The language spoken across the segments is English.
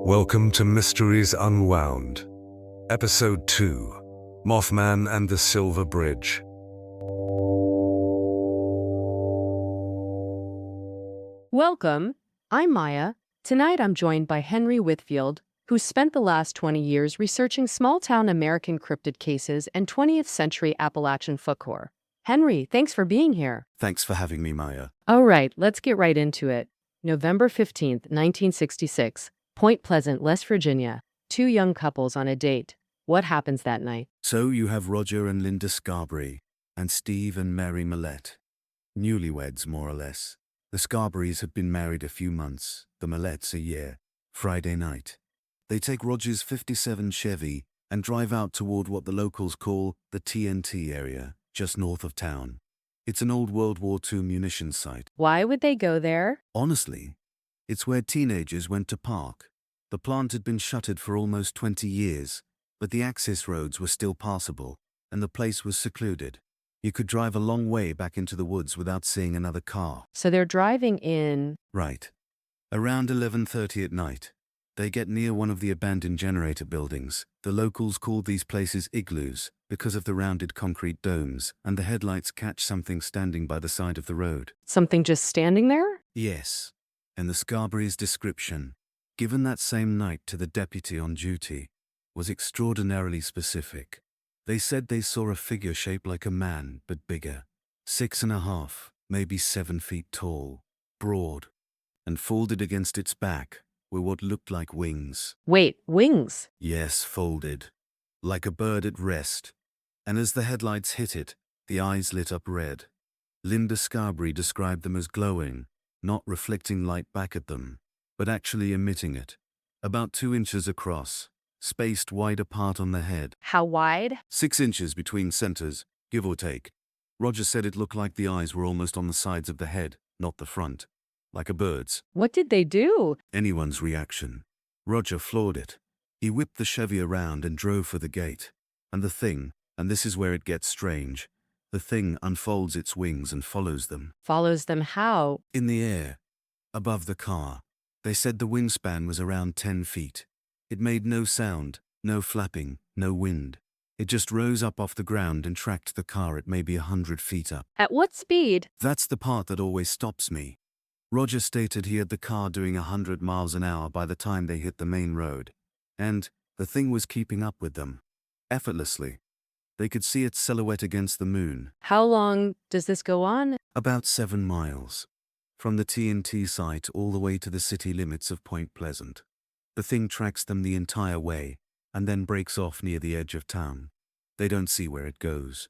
Welcome to Mysteries Unwound, Episode 2, Mothman and the Silver Bridge. Welcome. I'm Maya. Tonight I'm joined by Henry Whitfield, who spent the last 20 years researching small-town American cryptid cases and 20th century Appalachian folklore. Henry, thanks for being here. Thanks for having me, Maya. All right, let's get right into it. November 15th, 1966, Point Pleasant, West Virginia. Two young couples on a date. What happens that night? So you have Roger and Linda Scarberry, and Steve and Mary Millette. Newlyweds, more or less. The Scarberrys had been married a few months, the Millettes a year. Friday night. They take Roger's '57 Chevy and drive out toward what the locals call the TNT Area, just north of town. It's an old World War II munitions site. Why would they go there? Honestly, it's where teenagers went to park. The plant had been shuttered for almost 20 years, but the access roads were still passable, and the place was secluded. You could drive a long way back into the woods without seeing another car. So they're driving in. Right. Around 11:30 at night, they get near one of the abandoned generator buildings. The locals call these places igloos because of the rounded concrete domes, and the headlights catch something standing by the side of the road. Something just standing there? Yes. And the Scarberry's description, given that same night to the deputy on duty, was extraordinarily specific. They said they saw a figure shaped like a man, but bigger. 6.5, maybe 7 feet tall, broad, and folded against its back were what looked like wings. Wait, wings? Yes, folded. Like a bird at rest. And as the headlights hit it, the eyes lit up red. Linda Scarberry described them as glowing, not reflecting light back at them, but actually emitting it. About 2 inches across, spaced wide apart on the head. How wide? 6 inches between centers, give or take. Roger said it looked like the eyes were almost on the sides of the head, not the front. Like a bird's. What did they do? Anyone's reaction. Roger floored it. He whipped the Chevy around and drove for the gate. And the thing, and this is where it gets strange, the thing unfolds its wings and follows them. Follows them how? In the air, above the car. They said the wingspan was around 10 feet. It made no sound, no flapping, no wind. It just rose up off the ground and tracked the car at maybe 100 feet up. At what speed? That's the part that always stops me. Roger stated he had the car doing 100 miles an hour by the time they hit the main road. And the thing was keeping up with them. Effortlessly. They could see its silhouette against the moon. How long does this go on? About 7 miles. From the TNT site all the way to the city limits of Point Pleasant. The thing tracks them the entire way, and then breaks off near the edge of town. They don't see where it goes.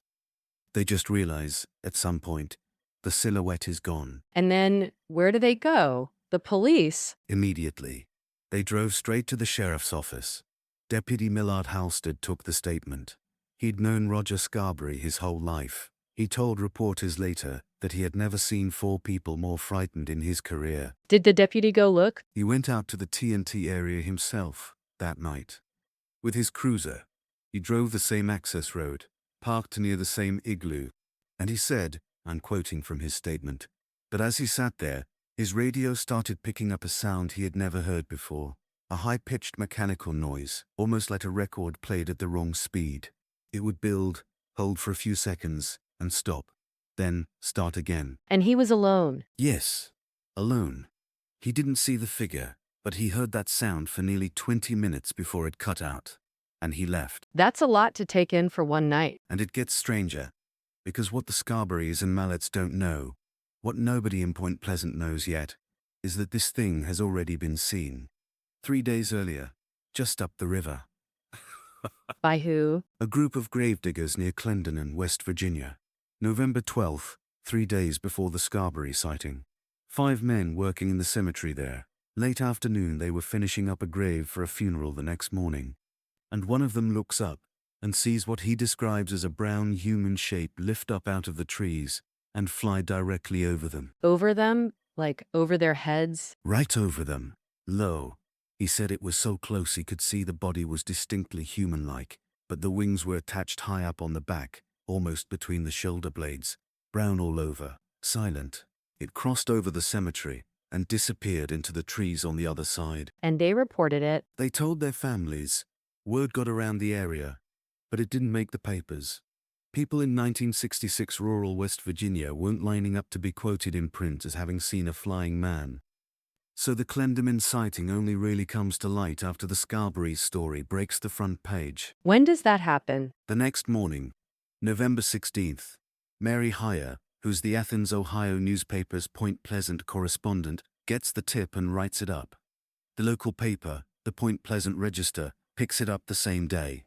They just realize, at some point, the silhouette is gone. And then, where do they go? The police? Immediately. They drove straight to the sheriff's office. Deputy Millard Halstead took the statement. He'd known Roger Scarberry his whole life. He told reporters later that he had never seen 4 people more frightened in his career. Did the deputy go look? He went out to the TNT area himself that night. With his cruiser, he drove the same access road, parked near the same igloo, and he said, I'm quoting from his statement, that as he sat there, his radio started picking up a sound he had never heard before, a high-pitched mechanical noise, almost like a record played at the wrong speed. It would build, hold for a few seconds, and stop, then start again. And he was alone. Yes, alone. He didn't see the figure, but he heard that sound for nearly 20 minutes before it cut out, and he left. That's a lot to take in for one night. And it gets stranger, because what the Scarberrys and Mallets don't know, what nobody in Point Pleasant knows yet, is that this thing has already been seen. 3 days earlier, just up the river. By who? A group of gravediggers near Clendenin, West Virginia. November 12th, 3 days before the Scarberry sighting. 5 men working in the cemetery there. Late afternoon they were finishing up a grave for a funeral the next morning. And one of them looks up and sees what he describes as a brown human shape lift up out of the trees and fly directly over them. Over them? Like over their heads? Right over them. Low. He said it was so close he could see the body was distinctly human-like, but the wings were attached high up on the back, almost between the shoulder blades, brown all over, silent. It crossed over the cemetery, and disappeared into the trees on the other side. And they reported it. They told their families. Word got around the area, but it didn't make the papers. People in 1966 rural West Virginia weren't lining up to be quoted in print as having seen a flying man. So the Clendenin sighting only really comes to light after the Scarberry story breaks the front page. When does that happen? The next morning, November 16th, Mary Heyer, who's the Athens, Ohio newspaper's Point Pleasant correspondent, gets the tip and writes it up. The local paper, the Point Pleasant Register, picks it up the same day.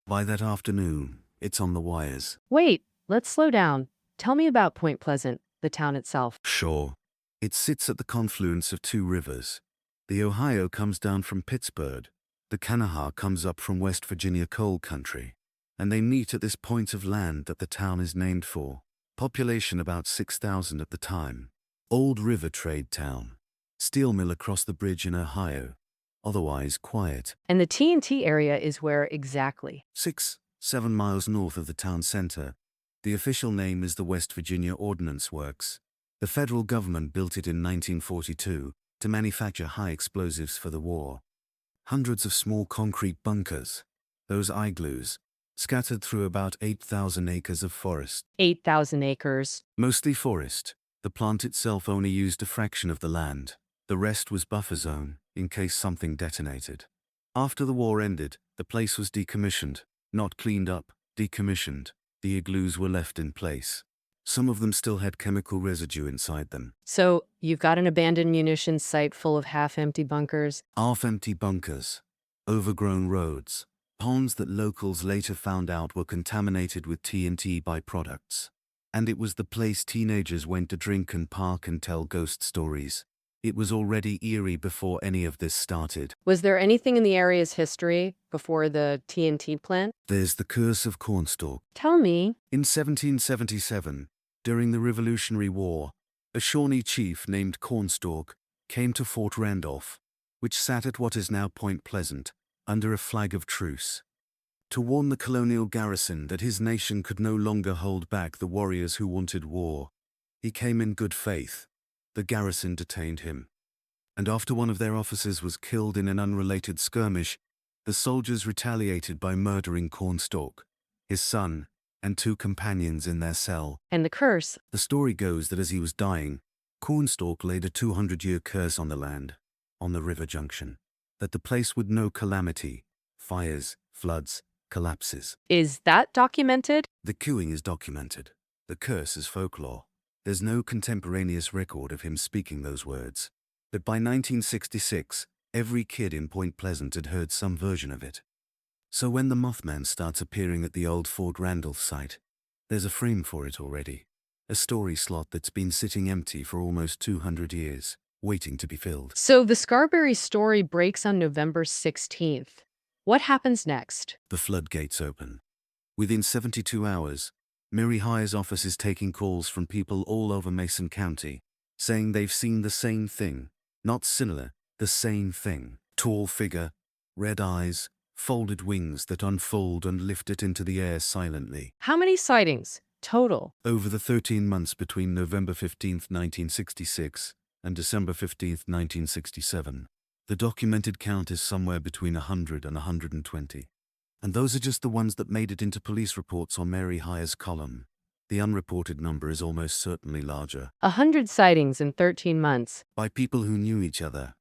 By that afternoon, it's on the wires. Wait, let's slow down. Tell me about Point Pleasant, the town itself. Sure. It sits at the confluence of two rivers. The Ohio comes down from Pittsburgh. The Kanawha comes up from West Virginia coal country. And they meet at this point of land that the town is named for. Population about 6,000 at the time. Old river trade town. Steel mill across the bridge in Ohio. Otherwise quiet. And the TNT area is where exactly? 6-7 miles north of the town center. The official name is the West Virginia Ordnance Works. The federal government built it in 1942 to manufacture high explosives for the war. Hundreds of small concrete bunkers, those igloos, scattered through about 8,000 acres of forest. 8,000 acres. Mostly forest. The plant itself only used a fraction of the land. The rest was buffer zone, in case something detonated. After the war ended, the place was decommissioned. Not cleaned up, decommissioned. The igloos were left in place. Some of them still had chemical residue inside them. So, you've got an abandoned munitions site full of half-empty bunkers? Half-empty bunkers. Overgrown roads. Ponds that locals later found out were contaminated with TNT byproducts. And it was the place teenagers went to drink and park and tell ghost stories. It was already eerie before any of this started. Was there anything in the area's history before the TNT plant? There's the curse of Cornstalk. Tell me. In 1777, during the Revolutionary War, a Shawnee chief named Cornstalk came to Fort Randolph, which sat at what is now Point Pleasant, under a flag of truce, to warn the colonial garrison that his nation could no longer hold back the warriors who wanted war. He came in good faith. The garrison detained him. And after one of their officers was killed in an unrelated skirmish, the soldiers retaliated by murdering Cornstalk, his son, and 2 companions in their cell. And the curse? The story goes that as he was dying, Cornstalk laid a 200-year curse on the land, on the river junction, that the place would know calamity, fires, floods, collapses. Is that documented? The cooing is documented. The curse is folklore. There's no contemporaneous record of him speaking those words. But by 1966, every kid in Point Pleasant had heard some version of it. So when the Mothman starts appearing at the old Fort Randolph site, there's a frame for it already. A story slot that's been sitting empty for almost 200 years, waiting to be filled. So the Scarberry story breaks on November 16th. What happens next? The floodgates open. Within 72 hours, Mary Heyer's office is taking calls from people all over Mason County, saying they've seen the same thing. Not similar, the same thing. Tall figure, red eyes, folded wings that unfold and lift it into the air silently. How many sightings total? Over the 13 months between November 15, 1966 and December 15, 1967, the documented count is somewhere between 100 and 120. And those are just the ones that made it into police reports on Mary Heyer's column. The unreported number is almost certainly larger. 100 sightings in 13 months. By people who knew each other.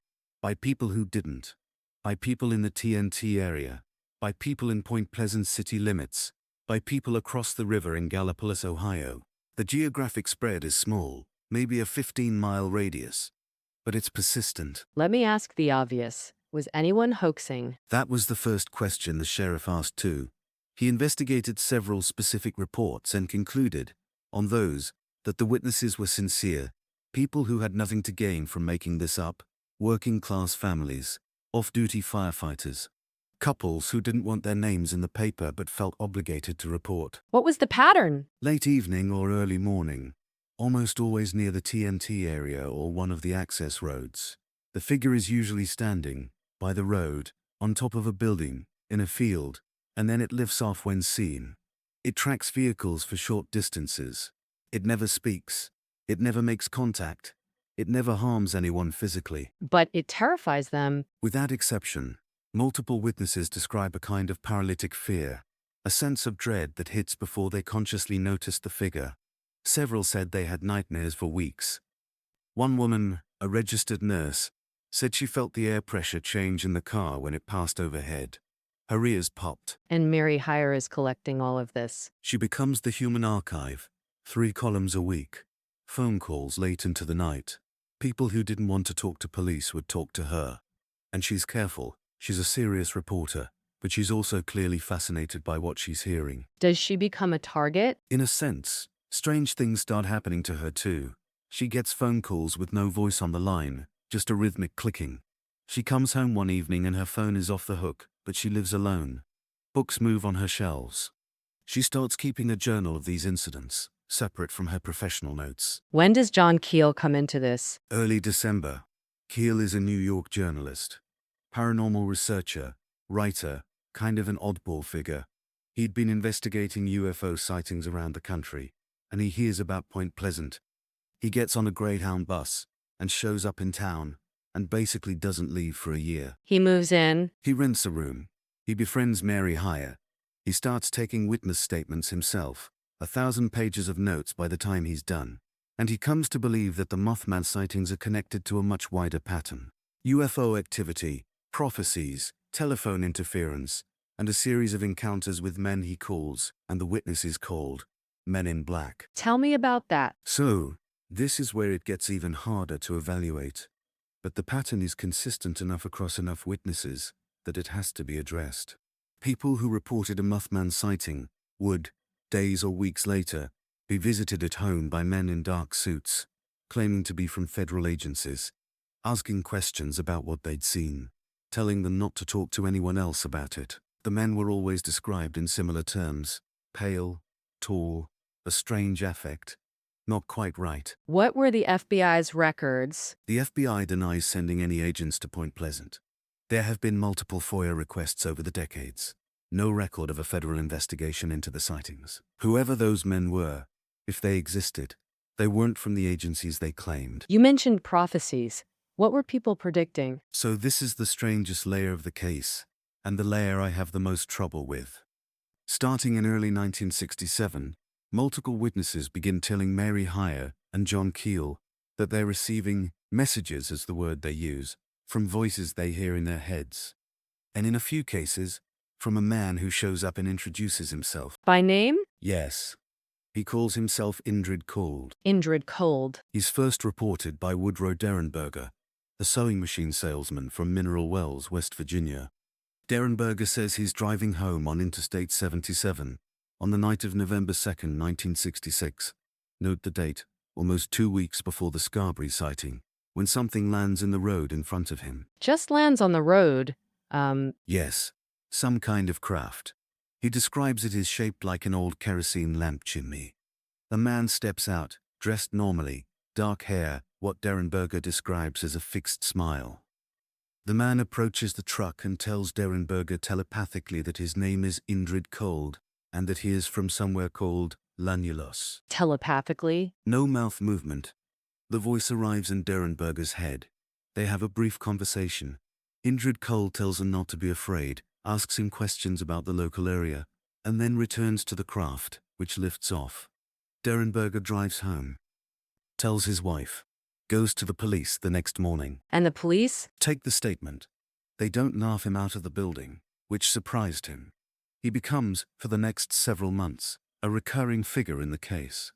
By people who didn't. By people in the TNT area. By people in Point Pleasant city limits. By people across the river in Gallipolis, Ohio. The geographic spread is small, maybe a 15-mile radius. But it's persistent. Let me ask the obvious. Was anyone hoaxing? That was the first question the sheriff asked too. He investigated several specific reports and concluded, on those, that the witnesses were sincere, people who had nothing to gain from making this up, working-class families, off-duty firefighters, couples who didn't want their names in the paper but felt obligated to report. What was the pattern? Late evening or early morning, almost always near the TNT area or one of the access roads. The figure is usually standing, by the road, on top of a building, in a field, and then it lifts off when seen. It tracks vehicles for short distances. It never speaks. It never makes contact. It never harms anyone physically. But it terrifies them. Without exception, multiple witnesses describe a kind of paralytic fear, a sense of dread that hits before they consciously notice the figure. Several said they had nightmares for weeks. One woman, a registered nurse, said she felt the air pressure change in the car when it passed overhead. Her ears popped. And Mary Hyre is collecting all of this. She becomes the human archive, 3 columns a week, phone calls late into the night. People who didn't want to talk to police would talk to her. And she's careful. She's a serious reporter, but she's also clearly fascinated by what she's hearing. Does she become a target? In a sense, strange things start happening to her too. She gets phone calls with no voice on the line, just a rhythmic clicking. She comes home one evening and her phone is off the hook, but she lives alone. Books move on her shelves. She starts keeping a journal of these incidents, separate from her professional notes. When does John Keel come into this? Early December. Keel is a New York journalist, paranormal researcher, writer, kind of an oddball figure. He'd been investigating UFO sightings around the country, and he hears about Point Pleasant. He gets on a Greyhound bus and shows up in town, and basically doesn't leave for a year. He moves in. He rents a room. He befriends Mary Hyre. He starts taking witness statements himself, 1,000 pages of notes by the time he's done. And he comes to believe that the Mothman sightings are connected to a much wider pattern. UFO activity, prophecies, telephone interference, and a series of encounters with men he calls, and the witnesses called, Men in Black. Tell me about that. So, this is where it gets even harder to evaluate. But the pattern is consistent enough across enough witnesses that it has to be addressed. People who reported a Mothman sighting would, days or weeks later, be visited at home by men in dark suits, claiming to be from federal agencies, asking questions about what they'd seen, telling them not to talk to anyone else about it. The men were always described in similar terms: pale, tall, a strange affect, not quite right. What were the FBI's records? The FBI denies sending any agents to Point Pleasant. There have been multiple FOIA requests over the decades. No record of a federal investigation into the sightings. Whoever those men were, if they existed, they weren't from the agencies they claimed. You mentioned prophecies. What were people predicting? So this is the strangest layer of the case, and the layer I have the most trouble with. Starting in early 1967, multiple witnesses begin telling Mary Hyre and John Keel that they're receiving messages, is the word they use, from voices they hear in their heads. And in a few cases, from a man who shows up and introduces himself. By name? Yes. He calls himself Indrid Cold. Indrid Cold. He's first reported by Woodrow Derenberger, a sewing machine salesman from Mineral Wells, West Virginia. Derenberger says he's driving home on Interstate 77 on the night of November 2nd, 1966. Note the date, almost 2 weeks before the Scarberry sighting, when something lands in the road in front of him. Just lands on the road. Yes, some kind of craft. He describes it as shaped like an old kerosene lamp chimney. A man steps out, dressed normally, dark hair, what Derenberger describes as a fixed smile. The man approaches the truck and tells Derenberger telepathically that his name is Indrid Cold, and that he is from somewhere called Lanulos. Telepathically? No mouth movement. The voice arrives in Derenberger's head. They have a brief conversation. Indrid Cold tells him not to be afraid, asks him questions about the local area, and then returns to the craft, which lifts off. Derenberger drives home. Tells his wife. Goes to the police the next morning. And the police? Take the statement. They don't laugh him out of the building, which surprised him. He becomes, for the next several months, a recurring figure in the case.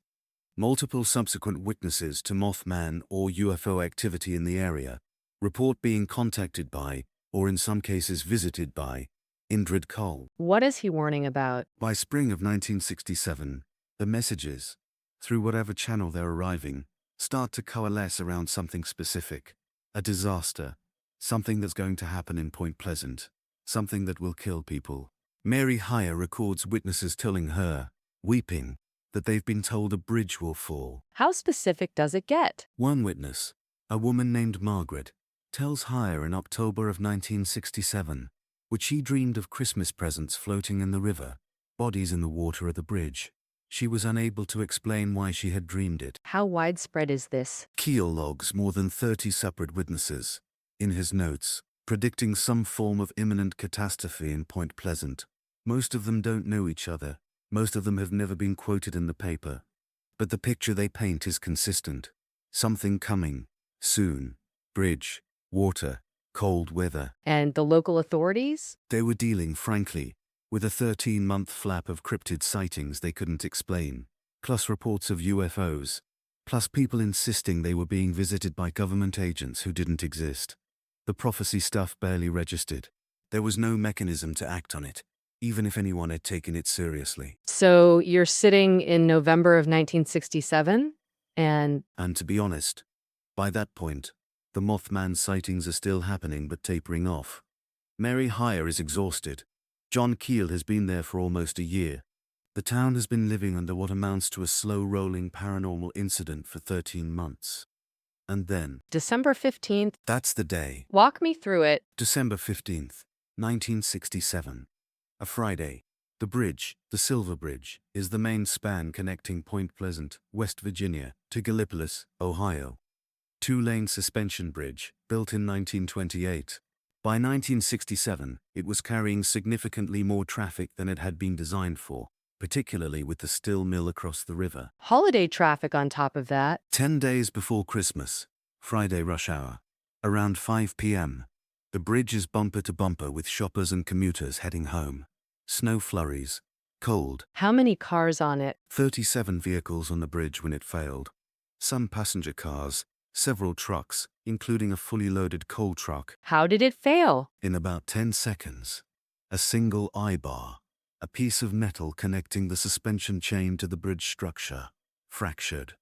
Multiple subsequent witnesses to Mothman or UFO activity in the area report being contacted by, or in some cases visited by, Indrid Cold. What is he warning about? By spring of 1967, the messages, through whatever channel they're arriving, start to coalesce around something specific. A disaster. Something that's going to happen in Point Pleasant. Something that will kill people. Mary Hyre records witnesses telling her, weeping, that they've been told a bridge will fall. How specific does it get? One witness, a woman named Margaret, tells Hyre in October of 1967, which she dreamed of Christmas presents floating in the river, bodies in the water at the bridge. She was unable to explain why she had dreamed it. How widespread is this? Keel logs more than 30 separate witnesses, in his notes, predicting some form of imminent catastrophe in Point Pleasant. Most of them don't know each other. Most of them have never been quoted in the paper. But the picture they paint is consistent. Something coming. Soon. Bridge. Water. Cold weather. And the local authorities? They were dealing, frankly, with a 13-month flap of cryptid sightings they couldn't explain, plus reports of UFOs, plus people insisting they were being visited by government agents who didn't exist. The prophecy stuff barely registered. There was no mechanism to act on it, even if anyone had taken it seriously. So you're sitting in November of 1967, and And to be honest, by that point, the Mothman sightings are still happening but tapering off. Mary Hire is exhausted. John Keel has been there for almost a year. The town has been living under what amounts to a slow-rolling paranormal incident for 13 months. And then, December 15th, that's the day. walk me through it. December 15th, 1967. A Friday. The bridge, the Silver Bridge, is the main span connecting Point Pleasant, West Virginia, to Gallipolis, Ohio. Two-lane suspension bridge, built in 1928. By 1967, it was carrying significantly more traffic than it had been designed for, particularly with the steel mill across the river. Holiday traffic on top of that. 10 days before Christmas, Friday rush hour, around 5 p.m., the bridge is bumper to bumper with shoppers and commuters heading home. Snow flurries, cold, How many cars on it? 37 vehicles on the bridge when it failed. Some passenger cars, several trucks, including a fully loaded coal truck. How did it fail? In about 10 seconds, a single eye-bar, a piece of metal connecting the suspension chain to the bridge structure, fractured.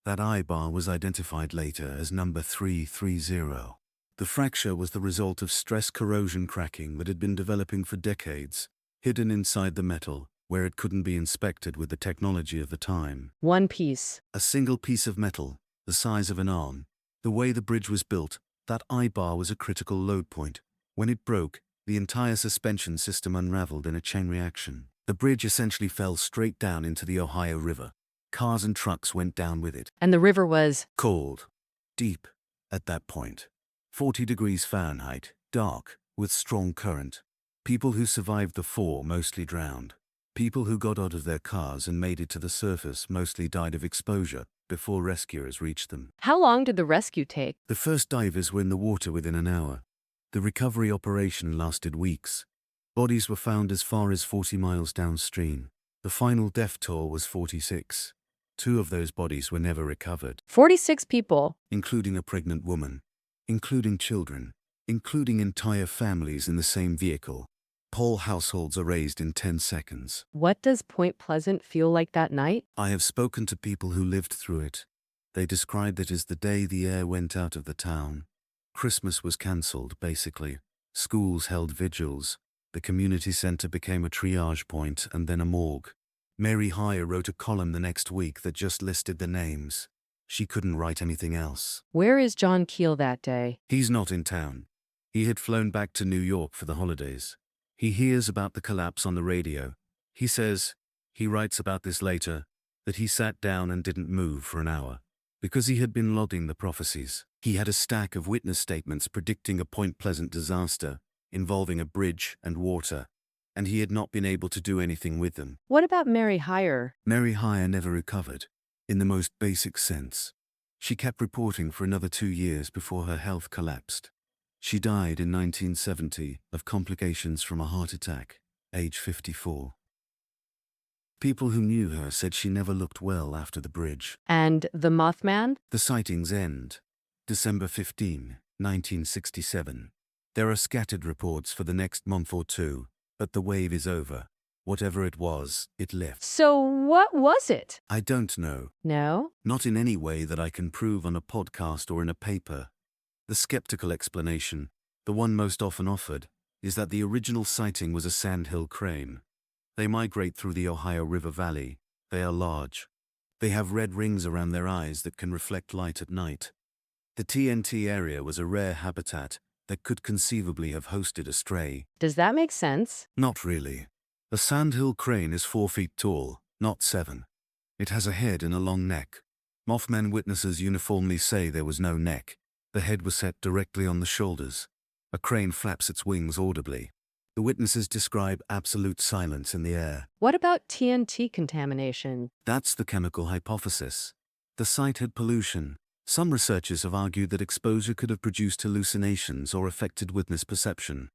That eye-bar was identified later as number 330. The fracture was the result of stress corrosion cracking that had been developing for decades, hidden inside the metal, where it couldn't be inspected with the technology of the time. One piece. A single piece of metal, the size of an arm. The way the bridge was built, that eye-bar was a critical load point. When it broke, the entire suspension system unraveled in a chain reaction. The bridge essentially fell straight down into the Ohio River. Cars and trucks went down with it. And the river was... Cold. Deep. At that point. 40 degrees Fahrenheit. Dark. With strong current. People who survived the fall mostly drowned. People who got out of their cars and made it to the surface mostly died of exposure before rescuers reached them. How long did the rescue take? The first divers were in the water within an hour. The recovery operation lasted weeks. Bodies were found as far as 40 miles downstream. The final death toll was 46. 2 of those bodies were never recovered, 46 people. including a pregnant woman, including children, including entire families in the same vehicle. Whole households erased in 10 seconds. What does Point Pleasant feel like that night? I have spoken to people who lived through it. They described it as the day the air went out of the town. Christmas was cancelled, basically. Schools held vigils. The community center became a triage point and then a morgue. Mary Hire wrote a column the next week that just listed the names. She couldn't write anything else. Where is John Keel that day? He's not in town. He had flown back to New York for the holidays. He hears about the collapse on the radio. He says, he writes about this later, that he sat down and didn't move for an hour. Because he had been logging the prophecies. He had a stack of witness statements predicting a Point Pleasant disaster, involving a bridge and water, and he had not been able to do anything with them. What about Mary Hire? Mary Hire never recovered, in the most basic sense. She kept reporting for another 2 years before her health collapsed. She died in 1970 of complications from a heart attack, age 54. People who knew her said she never looked well after the bridge. And the Mothman? The sightings end. December 15, 1967. There are scattered reports for the next month or two, but the wave is over. Whatever it was, it left. So what was it? I don't know. No? Not in any way that I can prove on a podcast or in a paper. The skeptical explanation, the one most often offered, is that the original sighting was a sandhill crane. They migrate through the Ohio River Valley. They are large. They have red rings around their eyes that can reflect light at night. The TNT Area was a rare habitat that could conceivably have hosted a stray. Does that make sense? Not really. A sandhill crane is 4 feet tall, not 7. It has a head and a long neck. Mothman witnesses uniformly say there was no neck. The head was set directly on the shoulders. A crane flaps its wings audibly. The witnesses describe absolute silence in the air. What about TNT contamination? That's the chemical hypothesis. The site had pollution. Some researchers have argued that exposure could have produced hallucinations or affected witness perception.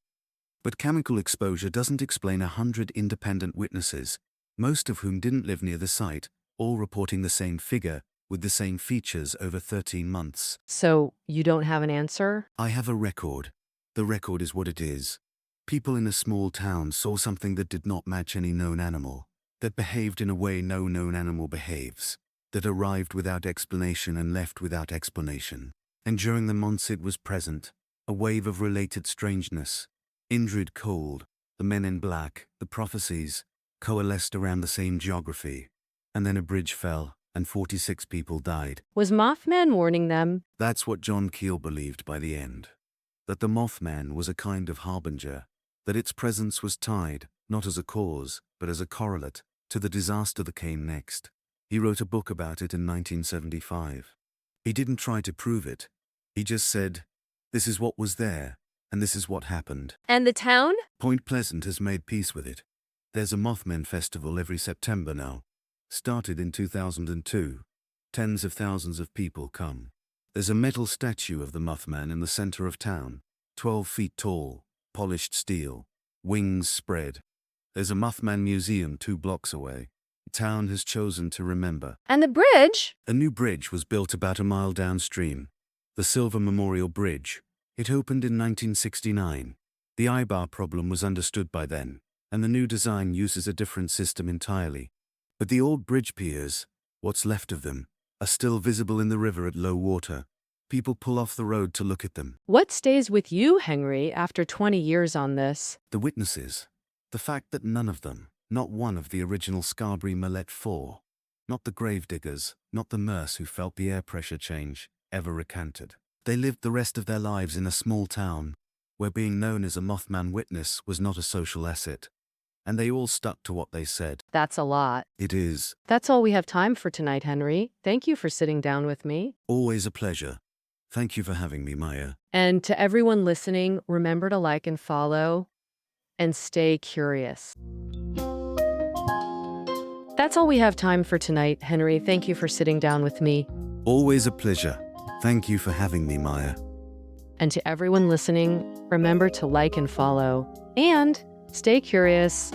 But chemical exposure doesn't explain 100 independent witnesses, most of whom didn't live near the site, all reporting the same figure, with the same features over 13 months. So, you don't have an answer? I have a record. The record is what it is. People in a small town saw something that did not match any known animal, that behaved in a way no known animal behaves, that arrived without explanation and left without explanation. And during the months it was present, a wave of related strangeness. Indrid cold, the men in black, the prophecies, coalesced around the same geography. And then a bridge fell, and 46 people died. Was Mothman warning them? That's what John Keel believed by the end. That the Mothman was a kind of harbinger, that its presence was tied, not as a cause, but as a correlate, to the disaster that came next. He wrote a book about it in 1975. He didn't try to prove it. He just said, this is what was there, and this is what happened. And the town? Point Pleasant has made peace with it. There's a Mothman festival every September now. Started in 2002. Tens of thousands of people come. There's a metal statue of the Mothman in the center of town, 12 feet tall, polished steel, wings spread. There's a Mothman museum 2 blocks away. The town has chosen to remember. And the bridge? A new bridge was built about a mile downstream. The Silver Memorial Bridge. It opened in 1969. The eye-bar problem was understood by then, and the new design uses a different system entirely. But the old bridge piers, what's left of them, are still visible in the river at low water. People pull off the road to look at them. What stays with you, Henry, after 20 years on this? The witnesses. The fact that none of them, not one of the original Scarborough Millet 4, not the gravediggers, not the nurse who felt the air pressure change, ever recanted. They lived the rest of their lives in a small town, where being known as a Mothman witness was not a social asset. And they all stuck to what they said. That's a lot. It is. That's all we have time for tonight, Henry. Thank you for sitting down with me. Always a pleasure. Thank you for having me, Maya. And to everyone listening, remember to like and follow, and stay curious. That's all we have time for tonight, Henry. Thank you for sitting down with me. Always a pleasure. Thank you for having me, Maya. And to everyone listening, remember to like and follow, and stay curious.